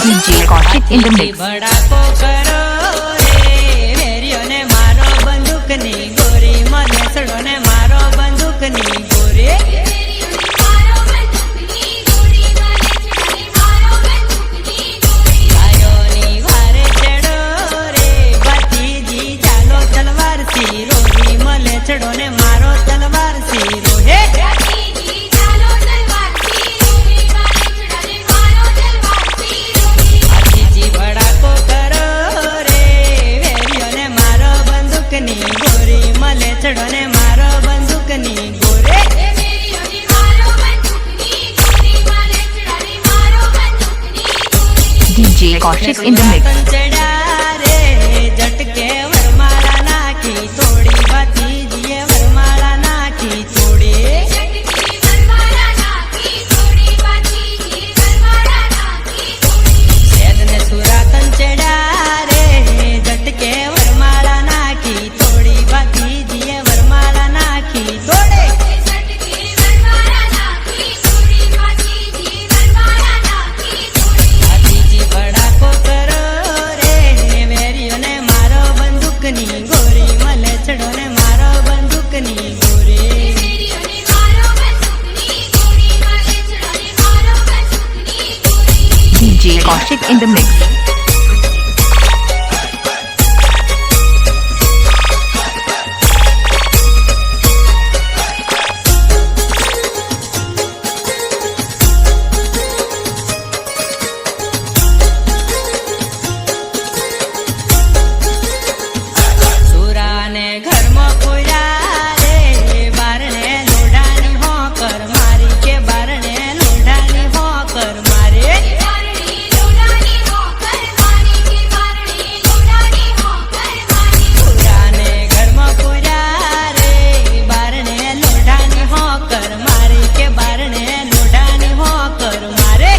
DJ Kaushik in the mix. ભડાકો કરો રે વેરીઓને મારો બંદૂકની ગોરી મલેસડો ને મારો બંદૂકની ગોરી ગાયોની વારે ચડો રે ભતીજી ચાલો તલવાર સીરો મલેસડો ને મારો તલવાર સીરો હે ભડાકો કરો રે વેરીઓને મારો બંદૂકની ગોરી મલેસડો ને મારો બંદૂકની ગોરે DJ Kaushik in the mix. ચડા રે ઝટકે વરમાળા નાખી તોડી ભતીજીએ વરમાળા નાખી તોડી શેદને સુરાતન ચડા રે ઝટકે વરમાળા નાખી તોડી ભતીજીએ વરમાળા નાખી તોડે ભતીજી ભડાકો કરો રે વેરીઓને મારો બંદૂકની ગોરી મલેસડો ને મારો બંદૂકની ગોરી DJ Kaushik in the mix. સુરાને ઘરમાં પૂર્યા રે બારણે લોઢાની હોકર મારી કે બારણે લોઢાની હોકર મારે સુરાને ઘરમાં પૂર્યા રે બારણે લોઢાની હોકર મારી કે બારણે લોઢાની હોકર મારે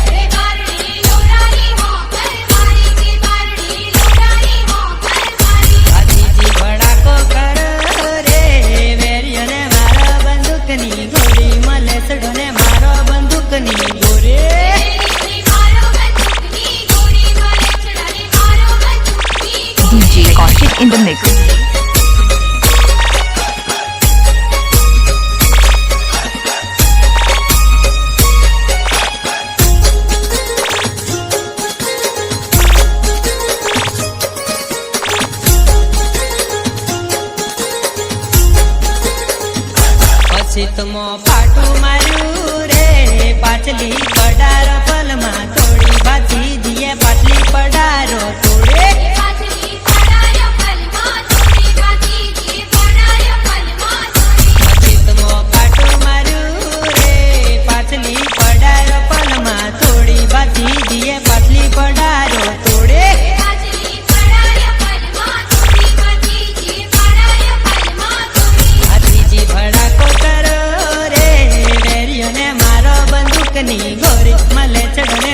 ભતીજી ભડાકો કરો રે વેરીઓને મારો બંદૂકની ગોરી મલેસડો ને મારો બંદૂકની ગોરે DJ Kaushik in the mix. પછી તમો પાટું માર્યું રે પાછલી પડારો પલમાં તોડી ભતીજીએ પાછલી પડારો તોડે પછી તમો પાટું માર્યું રે પાછલી પડારો પલમાં તોડી ભતીજીએ પાછલી પડારો તોડે ભતીજી ભડાકો કરો રે વેરીઓને મારો બંદૂકની ગોરી મલેસડો ને